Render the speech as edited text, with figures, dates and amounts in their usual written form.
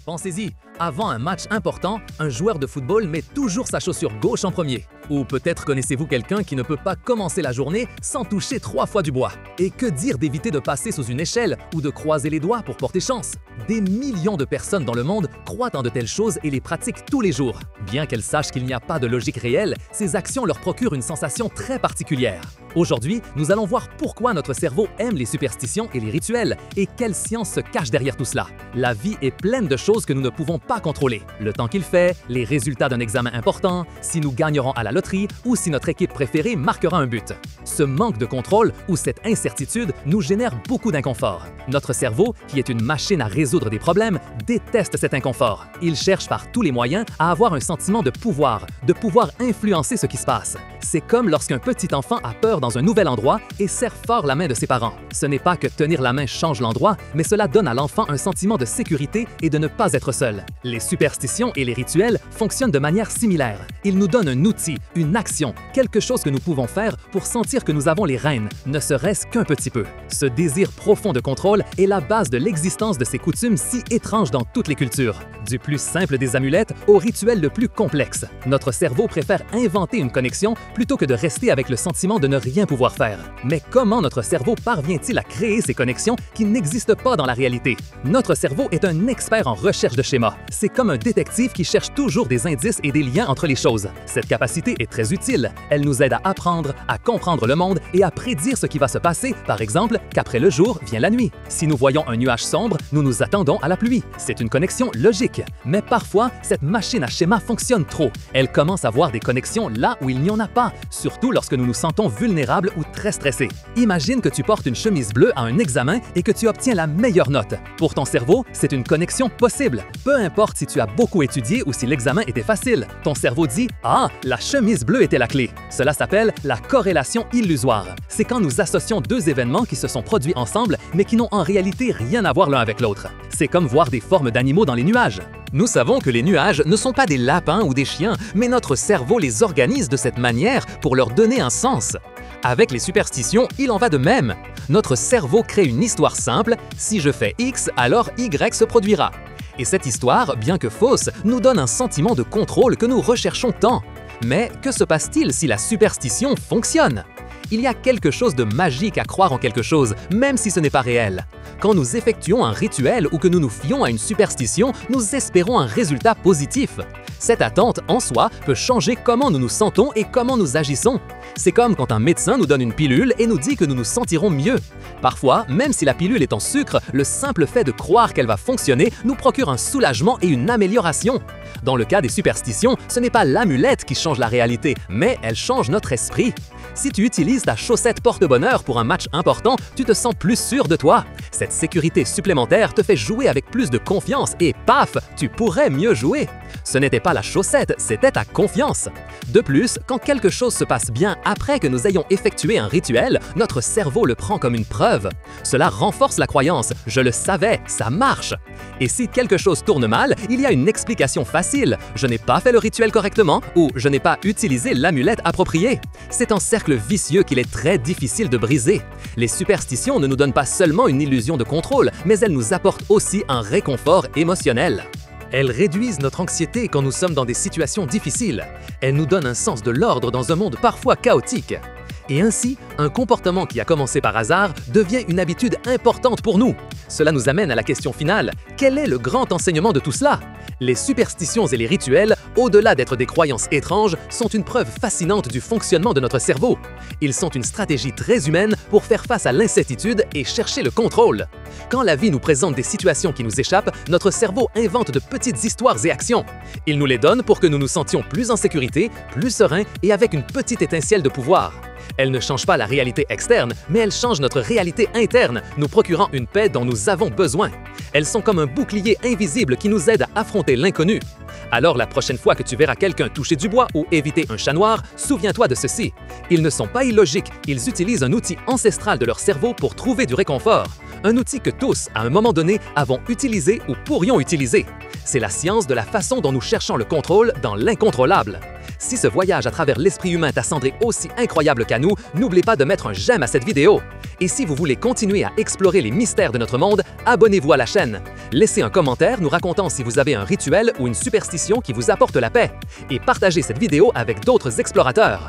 Pensez-y, avant un match important, un joueur de football met toujours sa chaussure gauche en premier. Ou peut-être connaissez-vous quelqu'un qui ne peut pas commencer la journée sans toucher 3 fois du bois. Et que dire d'éviter de passer sous une échelle ou de croiser les doigts pour porter chance? Des millions de personnes dans le monde croient en de telles choses et les pratiquent tous les jours. Bien qu'elles sachent qu'il n'y a pas de logique réelle, ces actions leur procurent une sensation très particulière. Aujourd'hui, nous allons voir pourquoi notre cerveau aime les superstitions et les rituels et quelle science se cache derrière tout cela. La vie est pleine de choses que nous ne pouvons pas contrôler. Le temps qu'il fait, les résultats d'un examen important, si nous gagnerons à la loterie ou si notre équipe préférée marquera un but. Ce manque de contrôle ou cette incertitude nous génère beaucoup d'inconfort. Notre cerveau, qui est une machine à résoudre des problèmes, déteste cet inconfort. Il cherche par tous les moyens à avoir un sentiment de pouvoir influencer ce qui se passe. C'est comme lorsqu'un petit enfant a peur dans un nouvel endroit et serre fort la main de ses parents. Ce n'est pas que tenir la main change l'endroit, mais cela donne à l'enfant un sentiment de sécurité et de ne pas être seul. Les superstitions et les rituels fonctionnent de manière similaire. Ils nous donnent un outil, une action, quelque chose que nous pouvons faire pour sentir que nous avons les rênes, ne serait-ce qu'un petit peu. Ce désir profond de contrôle est la base de l'existence de ces coutumes si étranges dans toutes les cultures. Du plus simple des amulettes au rituel le plus complexe. Notre cerveau préfère inventer une connexion plutôt que de rester avec le sentiment de ne rien pouvoir faire. Mais comment notre cerveau parvient-il à créer ces connexions qui n'existent pas dans la réalité? Notre cerveau est un expert en recherche de schémas. C'est comme un détective qui cherche toujours des indices et des liens entre les choses. Cette capacité est très utile. Elle nous aide à apprendre, à comprendre le monde et à prédire ce qui va se passer, par exemple, qu'après le jour vient la nuit. Si nous voyons un nuage sombre, nous nous attendons à la pluie. C'est une connexion logique. Mais parfois, cette machine à schéma fonctionne trop. Elle commence à voir des connexions là où il n'y en a pas, surtout lorsque nous nous sentons vulnérables ou très stressés. Imagine que tu portes une chemise bleue à un examen et que tu obtiens la meilleure note. Pour ton cerveau, c'est une connexion possible. Peu importe si tu as beaucoup étudié ou si l'examen était facile. Ton cerveau dit « Ah, la chemise bleue était la clé ». Cela s'appelle la corrélation illusoire. C'est quand nous associons deux événements qui se sont produits ensemble mais qui n'ont en réalité rien à voir l'un avec l'autre. C'est comme voir des formes d'animaux dans les nuages. Nous savons que les nuages ne sont pas des lapins ou des chiens, mais notre cerveau les organise de cette manière pour leur donner un sens. Avec les superstitions, il en va de même. Notre cerveau crée une histoire simple, si je fais X, alors Y se produira. Et cette histoire, bien que fausse, nous donne un sentiment de contrôle que nous recherchons tant. Mais que se passe-t-il si la superstition fonctionne? Il y a quelque chose de magique à croire en quelque chose, même si ce n'est pas réel. Quand nous effectuons un rituel ou que nous nous fions à une superstition, nous espérons un résultat positif. Cette attente, en soi, peut changer comment nous nous sentons et comment nous agissons. C'est comme quand un médecin nous donne une pilule et nous dit que nous nous sentirons mieux. Parfois, même si la pilule est en sucre, le simple fait de croire qu'elle va fonctionner nous procure un soulagement et une amélioration. Dans le cas des superstitions, ce n'est pas l'amulette qui change la réalité, mais elle change notre esprit. Si tu utilises ta chaussette porte-bonheur pour un match important, tu te sens plus sûr de toi. Cette sécurité supplémentaire te fait jouer avec plus de confiance et paf, tu pourrais mieux jouer. Ce n'était pas la chaussette, c'était ta confiance. De plus, quand quelque chose se passe bien après que nous ayons effectué un rituel, notre cerveau le prend comme une preuve. Cela renforce la croyance « je le savais, ça marche ». Et si quelque chose tourne mal, il y a une explication facile « je n'ai pas fait le rituel correctement » ou « je n'ai pas utilisé l'amulette appropriée ». C'est un cercle vicieux qu'il est très difficile de briser. Les superstitions ne nous donnent pas seulement une illusion de contrôle, mais elles nous apportent aussi un réconfort émotionnel. Elles réduisent notre anxiété quand nous sommes dans des situations difficiles. Elles nous donnent un sens de l'ordre dans un monde parfois chaotique. Et ainsi, un comportement qui a commencé par hasard devient une habitude importante pour nous. Cela nous amène à la question finale. Quel est le grand enseignement de tout cela? Les superstitions et les rituels, au-delà d'être des croyances étranges, sont une preuve fascinante du fonctionnement de notre cerveau. Ils sont une stratégie très humaine pour faire face à l'incertitude et chercher le contrôle. Quand la vie nous présente des situations qui nous échappent, notre cerveau invente de petites histoires et actions. Il nous les donne pour que nous nous sentions plus en sécurité, plus sereins et avec une petite étincelle de pouvoir. Elle ne change pas la réalité externe, mais elle change notre réalité interne, nous procurant une paix dont nous avons besoin. Elles sont comme un bouclier invisible qui nous aide à affronter l'inconnu. Alors la prochaine fois que tu verras quelqu'un toucher du bois ou éviter un chat noir, souviens-toi de ceci. Ils ne sont pas illogiques, ils utilisent un outil ancestral de leur cerveau pour trouver du réconfort. Un outil que tous, à un moment donné, avons utilisé ou pourrions utiliser. C'est la science de la façon dont nous cherchons le contrôle dans l'incontrôlable. Si ce voyage à travers l'esprit humain t'a semblé aussi incroyable qu'à nous, n'oubliez pas de mettre un j'aime à cette vidéo. Et si vous voulez continuer à explorer les mystères de notre monde, abonnez-vous à la chaîne. Laissez un commentaire nous racontant si vous avez un rituel ou une superstition qui vous apporte la paix. Et partagez cette vidéo avec d'autres explorateurs.